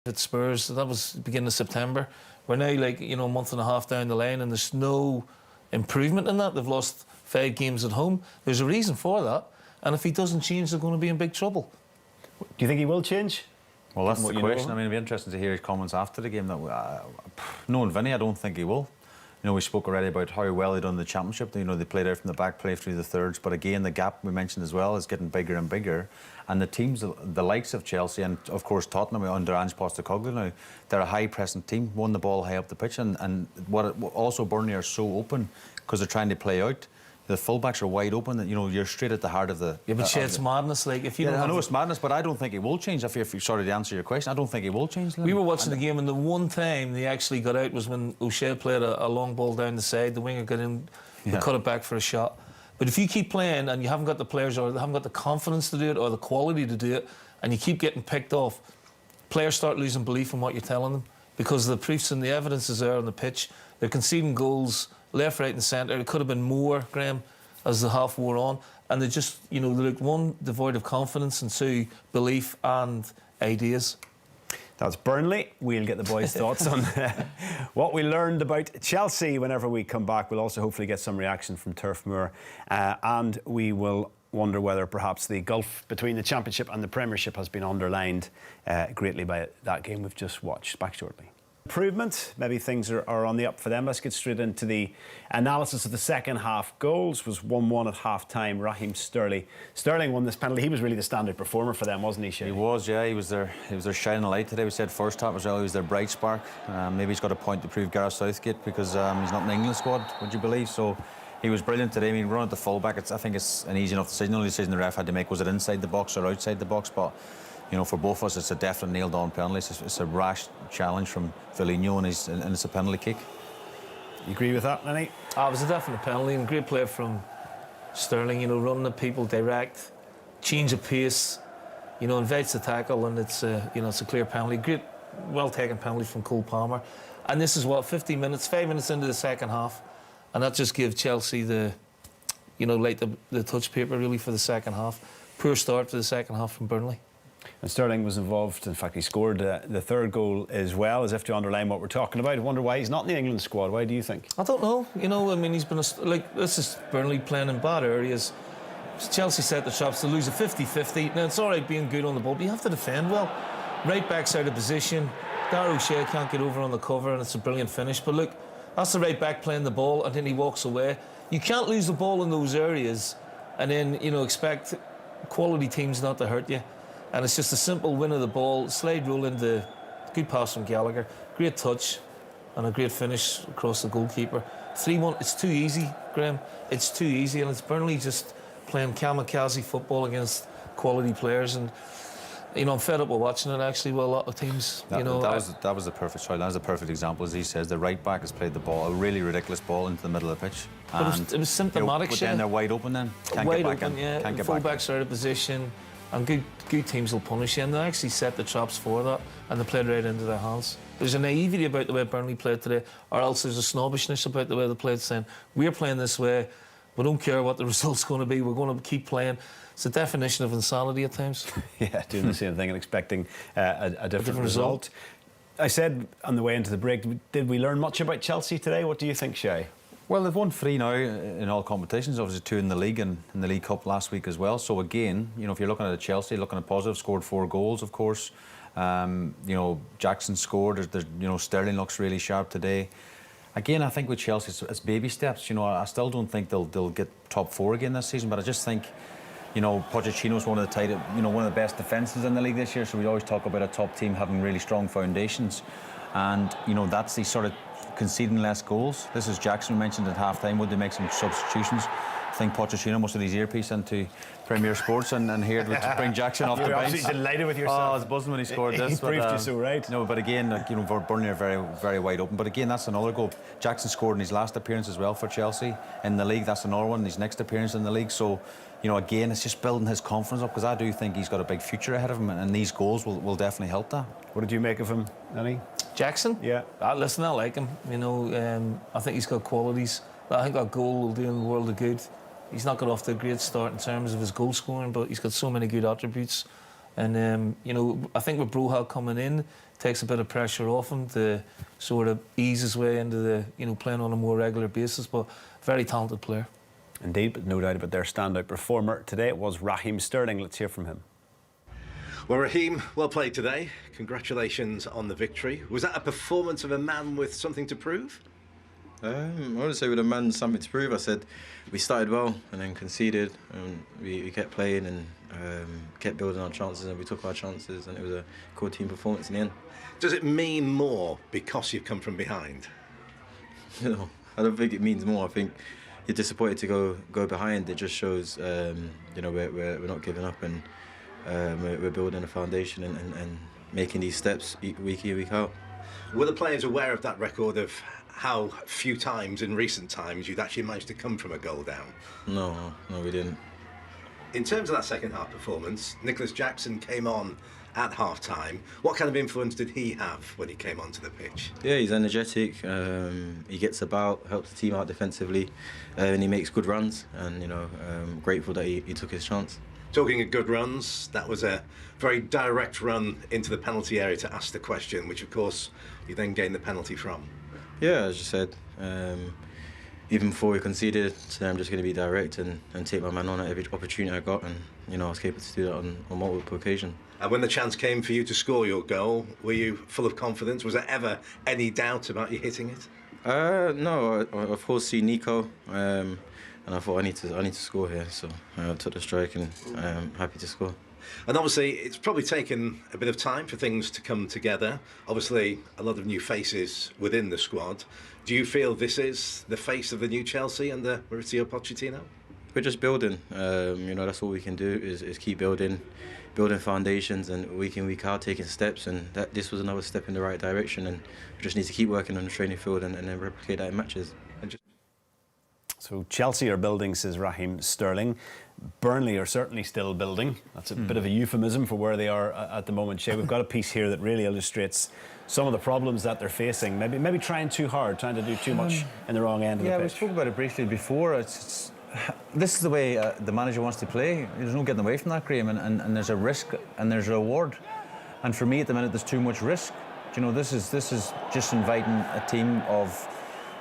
at Spurs. That was the beginning of September. We're now, like, a month and a half down the line, and there's no improvement in that. They've lost 5 games at home. There's a reason for that, and if he doesn't change, they're going to be in big trouble. Do you think he will change? Well, that's the question. I mean, it'd be interesting to hear his comments after the game. Knowing Vinny, I don't think he will. We spoke already about how well they done in the Championship. They played out from the back, played through the thirds. But again, the gap we mentioned as well is getting bigger and bigger. And the teams, the likes of Chelsea and, of course, Tottenham under Ange Postecoglou now, they're a high-pressing team, won the ball high up the pitch. And also Burnley are so open because they're trying to play out. The fullbacks are wide open. That you're straight at the heart of the. Yeah, but it's madness. Like if you. Yeah, I know it's madness, but I don't think it will change. If you sorry to answer your question, I don't think it will change. We were watching the game, and the one time they actually got out was when O'Shea played a long ball down the side. The winger got in, cut it back for a shot. But if you keep playing and you haven't got the players or they haven't got the confidence to do it or the quality to do it, and you keep getting picked off, players start losing belief in what you're telling them because the proofs and the evidence is there on the pitch. They're conceding goals left, right, and centre. It could have been more, Graham, as the half wore on, and they just, they looked, one, devoid of confidence, and 2, belief and ideas. That's Burnley. We'll get the boys' thoughts on what we learned about Chelsea whenever we come back. We'll also hopefully get some reaction from Turf Moor, and we will wonder whether perhaps the gulf between the Championship and the Premiership has been underlined greatly by that game we've just watched. Back shortly. Improvement, maybe things are on the up for them. Let's get straight into the analysis of the second half goals. Was 1-1 at half time. Raheem Sterling won this penalty. He was really the standard performer for them, wasn't he, Shay? He was, yeah. He was their shining light today. We said first half as well, he was their bright spark. Maybe he's got a point to prove Gareth Southgate because he's not in the England squad, would you believe? So he was brilliant today. I mean, running at the full-back, I think it's an easy enough decision. The only decision the ref had to make was it inside the box or outside the box, but for both of us, it's a definite nailed-on penalty. It's a rash challenge from Villinho, and it's a penalty kick. You agree with that, Lenny? It was a definite penalty, and great play from Sterling. Running at people direct, change of pace. Invites the tackle, and it's a clear penalty. Great, well-taken penalty from Cole Palmer. And this is 5 minutes into the second half, and that just gives Chelsea the touch paper really for the second half. Poor start for the second half from Burnley. And Sterling was involved. In fact, he scored the third goal as well, as if to underline what we're talking about. I wonder why he's not in the England squad. Why do you think? I don't know. I mean, he's been this is Burnley playing in bad areas. Chelsea set the traps to lose a 50-50. Now, it's all right being good on the ball, but you have to defend well. Right back's out of position. Darragh O'Shea can't get over on the cover, and it's a brilliant finish. But look, that's the right back playing the ball, and then he walks away. You can't lose the ball in those areas and then, expect quality teams not to hurt you. And it's just a simple win of the ball, slide roll into good pass from Gallagher, great touch, and a great finish across the goalkeeper. 3-1. It's too easy, Graham. It's too easy, and it's Burnley just playing kamikaze football against quality players. And I'm fed up with watching it. Actually, with a lot of teams. That was the perfect. Sorry, that was the perfect example, as he says. The right back has played the ball, a really ridiculous ball into the middle of the pitch. But it was symptomatic. But then they're wide open. Then can't wide get back open, in. yeah. Can't get back. Fullbacks are out of position. And good teams will punish you, and they actually set the traps for that, and they played right into their hands. There's a naivety about the way Burnley played today, or else there's a snobbishness about the way they played, saying, we're playing this way, we don't care what the result's going to be, we're going to keep playing. It's a definition of insanity at times. Yeah, doing the same thing and expecting a different result. I said on the way into the break, did we learn much about Chelsea today? What do you think, Shay? Well, they've won 3 now in all competitions, obviously 2 in the league and in the League Cup last week as well. So again, if you're looking at Chelsea, looking at positive, scored 4 goals, of course. Jackson scored. There's Sterling looks really sharp today. Again, I think with Chelsea, it's baby steps. I still don't think they'll get top 4 again this season, but I just think, Pochettino's one of the best defences in the league this year. So we always talk about a top team having really strong foundations, and that's the sort of conceding less goals. This is Jackson mentioned at half-time. Would they make some substitutions? I think Pochettino must have his earpiece into Premier Sports and here to bring Jackson off the bench. You're absolutely delighted with yourself. Oh, I was buzzing when he scored this. He proved you so right. No, but again, Burnley are very, very wide open. But again, that's another goal. Jackson scored in his last appearance as well for Chelsea in the league. That's another one. His next appearance in the league. So, again, it's just building his confidence up, because I do think he's got a big future ahead of him, and these goals will definitely help that. What did you make of him, Annie? Jackson? Yeah. Listen, I like him. I think he's got qualities. I think that goal will do him the world of good. He's not got off to a great start in terms of his goal scoring, but he's got so many good attributes. And you know, I think with Broha coming in, takes a bit of pressure off him to sort of ease his way into the, you know, playing on a more regular basis. But very talented player. Indeed, but no doubt about their standout performer today. It was Raheem Sterling. Let's hear from him. Well, Raheem, well played today. Congratulations on the victory. Was that a performance of a man with something to prove? I wouldn't say with a man something to prove. I said we started well and then conceded, and we kept playing and kept building our chances, and we took our chances, and it was a cool team performance in the end. Does it mean more because you've come from behind? You know, I don't think it means more. I think you're disappointed to go behind. It just shows, you know, we're not giving up, and we're building a foundation and making these steps week in, week out. Were the players aware of that record of how few times in recent times you'd actually managed to come from a goal down? No, we didn't. In terms of that second half performance, Nicholas Jackson came on at half-time. What kind of influence did he have when he came onto the pitch? Yeah, he's energetic. He gets about, helps the team out defensively, and he makes good runs. And you know, grateful that he took his chance. Talking of good runs, that was a very direct run into the penalty area to ask the question, which of course you then gained the penalty from. Yeah, as you said, even before we conceded, today I'm just going to be direct and take my man on at every opportunity I got, and you know, I was capable to do that on multiple occasions. And when the chance came for you to score your goal, were you full of confidence? Was there ever any doubt about you hitting it? No, I of course see Nico, and I thought I need to score here, so I took the strike and I'm happy to score. And obviously, it's probably taken a bit of time for things to come together. Obviously, a lot of new faces within the squad. Do you feel this is the face of the new Chelsea under Mauricio Pochettino? We're just building. You know, that's all we can do is keep building foundations, and week in, week out, taking steps. And this was another step in the right direction. And we just need to keep working on the training field and then replicate that in matches. So Chelsea are building, says Raheem Sterling. Burnley are certainly still building. That's a bit of a euphemism for where they are at the moment, Shay. We've got a piece here that really illustrates some of the problems that they're facing. Maybe trying too hard, trying to do too much in the wrong end of the pitch. Yeah, we spoke about it briefly before. This is the way the manager wants to play. There's no getting away from that, Graham, and there's a risk and there's a reward. And for me at the minute, there's too much risk. You know, this is just inviting a team of...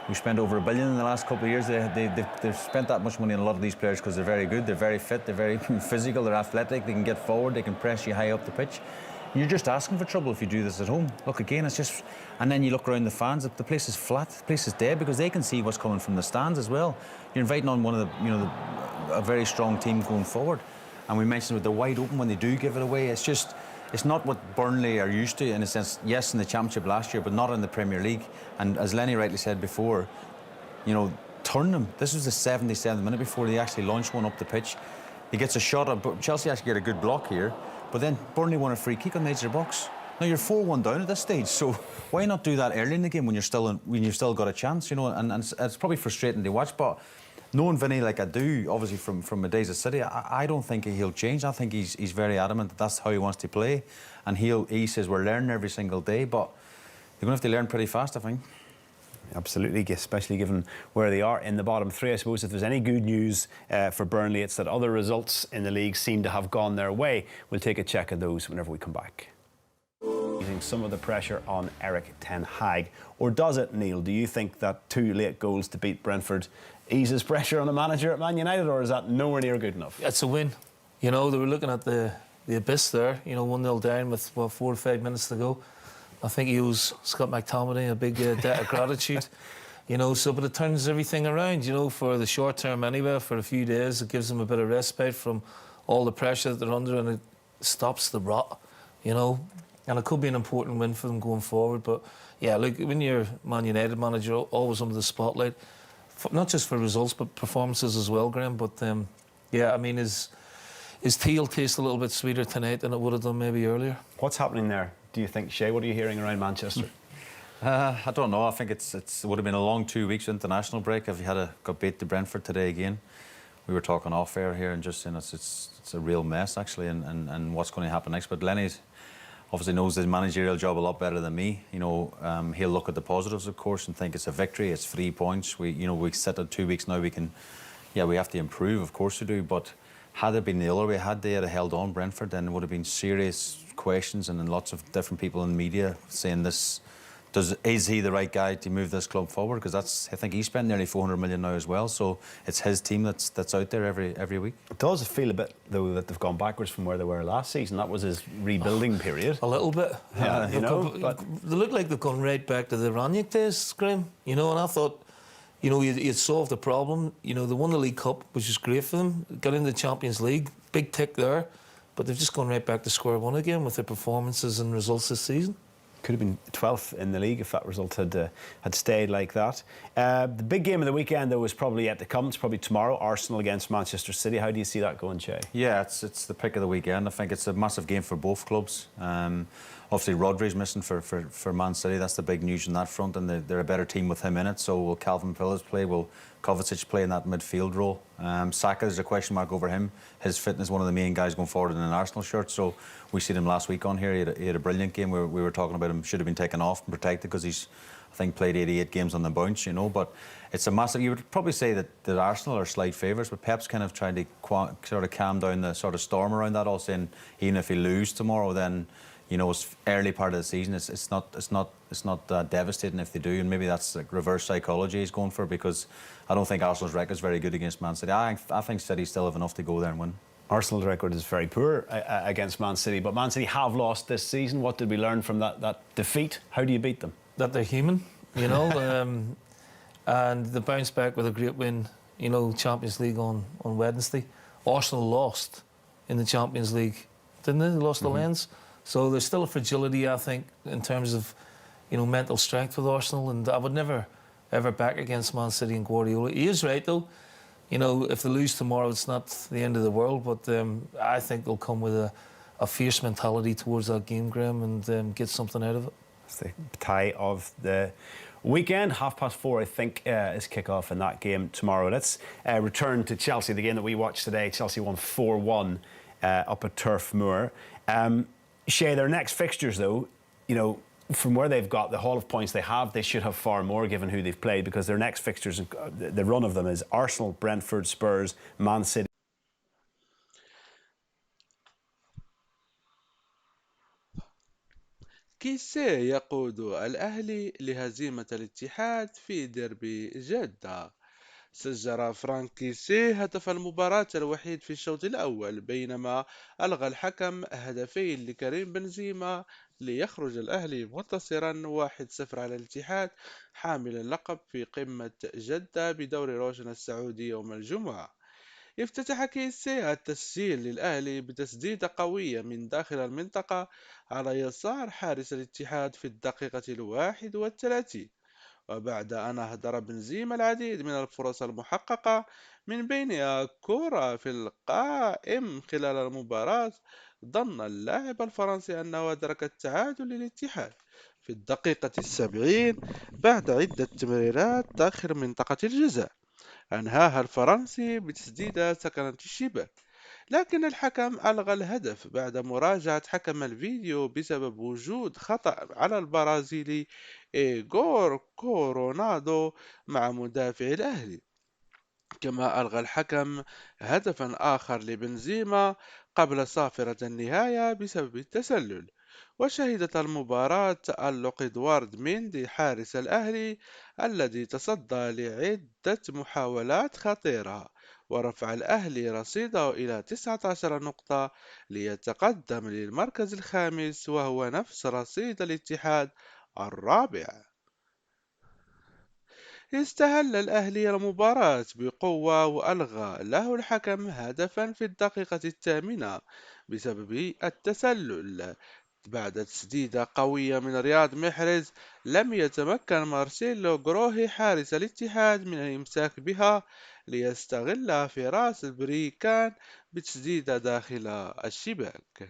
We've spent over $1 billion in the last couple of years. They've spent that much money on a lot of these players because they're very good, they're very fit, they're very physical, they're athletic, they can get forward, they can press you high up the pitch. You're just asking for trouble if you do this at home. Look, again, it's just... And then you look around the fans, the place is flat, the place is dead, because they can see what's coming from the stands as well. You're inviting on one of the, you know, a very strong team going forward. And we mentioned with they're wide open when they do give it away. It's just... It's not what Burnley are used to, in a sense. Yes, in the Championship last year, but not in the Premier League. And as Lenny rightly said before, you know, turn them. This was the 77th minute before they actually launched one up the pitch. He gets a shot at... Chelsea actually get a good block here, but then Burnley won a free kick on the edge of their box. Now, you're 4-1 down at this stage, so why not do that early in the game when you've still got a chance, you know? And it's probably frustrating to watch, but... Knowing Vinny like I do, obviously from the days at City, I don't think he'll change. I think he's very adamant that that's how he wants to play, and he says we're learning every single day, but they're going to have to learn pretty fast, I think. Absolutely, especially given where they are in the bottom three. I suppose if there's any good news for Burnley, it's that other results in the league seem to have gone their way. We'll take a check of those whenever we come back. Easing some of the pressure on Eric Ten Hag, or does it, Neil? Do you think that 2 late goals to beat Brentford eases pressure on the manager at Man United, or is that nowhere near good enough? It's a win. You know, they were looking at the abyss there, you know, 1-0 down with, 4 or 5 minutes to go. I think he owes Scott McTominay a big debt of gratitude. You know, so, but it turns everything around, you know, for the short term anyway, for a few days. It gives them a bit of respite from all the pressure that they're under, and it stops the rot, you know. And it could be an important win for them going forward. But, yeah, look, when you're Man United manager, always under the spotlight, not just for results, but performances as well, Graham. But, yeah, I mean, his tea will taste a little bit sweeter tonight than it would have done maybe earlier. What's happening there, do you think, Shay? What are you hearing around Manchester? I don't know. I think it would have been a long 2 weeks international break if you got beat to Brentford today again. We were talking off air here and just saying it's a real mess, actually, and what's going to happen next. But Lenny's obviously knows his managerial job a lot better than me. You know, he'll look at the positives, of course, and think it's a victory. It's 3 points. We sit at 2 weeks now. We have to improve, of course we do. But had it been the other way, had they had held on Brentford, then there would have been serious questions and then lots of different people in the media saying this. Is he the right guy to move this club forward? Because I think he spent nearly 400 million now as well. So it's his team that's out there every week. It does feel a bit though that they've gone backwards from where they were last season. That was his rebuilding period. A little bit. Yeah, But they look like they've gone right back to the Ranić days, Graham. And I thought, you'd solved the problem. They won the League Cup, which was great for them. Got into the Champions League, big tick there. But they've just gone right back to square one again with their performances and results this season. Could have been 12th in the league if that result had stayed like that. The big game of the weekend, though, is probably yet to come. It's probably tomorrow, Arsenal against Manchester City. How do you see that going, Che? Yeah, it's the pick of the weekend. I think it's a massive game for both clubs. Obviously, Rodri's missing for Man City. That's the big news on that front, and they're a better team with him in it. So will Calvin Phillips play? Will Kovacic play in that midfield role? Saka, there's a question mark over him. His fitness, one of the main guys going forward in an Arsenal shirt. So we seen him last week on here. He had a brilliant game. We were talking about him should have been taken off and protected because he's, I think, played 88 games on the bounce. But it's a massive. You would probably say that Arsenal are slight favourites, but Pep's kind of trying to sort of calm down the sort of storm around that, all saying even if he lose tomorrow, then it's early part of the season. It's not devastating if they do, and maybe that's like reverse psychology he's going for, because I don't think Arsenal's record is very good against Man City. I think City still have enough to go there and win. Arsenal's record is very poor against Man City, but Man City have lost this season. What did we learn from that defeat? How do you beat them? That they're human, and they bounced back with a great win. Champions League on Wednesday. Arsenal lost in the Champions League, didn't they? They lost the Lens. So there's still a fragility, I think, in terms of, mental strength with Arsenal. And I would never, ever back against Man City and Guardiola. He is right, though. If they lose tomorrow, it's not the end of the world. But I think they'll come with a fierce mentality towards that game, Graham, and get something out of it. It's the tie of the weekend. 4:30, I think, is kick-off in that game tomorrow. Let's return to Chelsea, the game that we watched today. Chelsea won 4-1 up at Turf Moor. Shay, their next fixtures, though, from where they've got the haul of points they should have far more given who they've played, because their next fixtures, the run of them is Arsenal, Brentford, Spurs, Man City. كيسيه يقود الأهلي لهزيمة الاتحاد في ديربي جدة. سجل فرانك كيسيه هدف المباراة الوحيد في الشوط الأول، بينما ألغى الحكم هدفين لكريم بنزيما ليخرج الأهلي منتصرا 1-0 على الاتحاد حامل اللقب في قمة جدة بدوري روشن السعودي يوم الجمعة. افتتح كيسيه التسجيل للأهلي بتسديدة قوية من داخل المنطقة على يسار حارس الاتحاد في الدقيقة 31، وبعد أن أهدر بنزيما العديد من الفرص المحققة من بينها كرة في القائم خلال المباراة، ظن اللاعب الفرنسي أنه أدرك التعادل للاتحاد في الدقيقة 70 بعد عدة تمريرات داخل منطقة الجزاء، أنهاها الفرنسي بتسديدة سكنت الشباك، لكن الحكم ألغى الهدف بعد مراجعة حكم الفيديو بسبب وجود خطأ على البرازيلي إيغور كورونادو مع مدافع الأهلي. كما ألغى الحكم هدفا آخر لبنزيما قبل صافرة النهاية بسبب التسلل. وشهدت المباراة تألق إدوارد ميندي حارس الأهلي الذي تصدى لعدة محاولات خطيرة، ورفع الأهلي رصيده إلى 19 نقطة ليتقدم للمركز الخامس، وهو نفس رصيد الاتحاد الرابع. استهل الأهلي المباراة بقوة وألغى له الحكم هدفا في الدقيقة 8 بسبب التسلل. بعد تسديدة قوية من رياض محرز، لم يتمكن مارسيلو جروهي حارس الاتحاد من الإمساك بها ليستغل فراس بريكان بتسديدة داخل الشباك.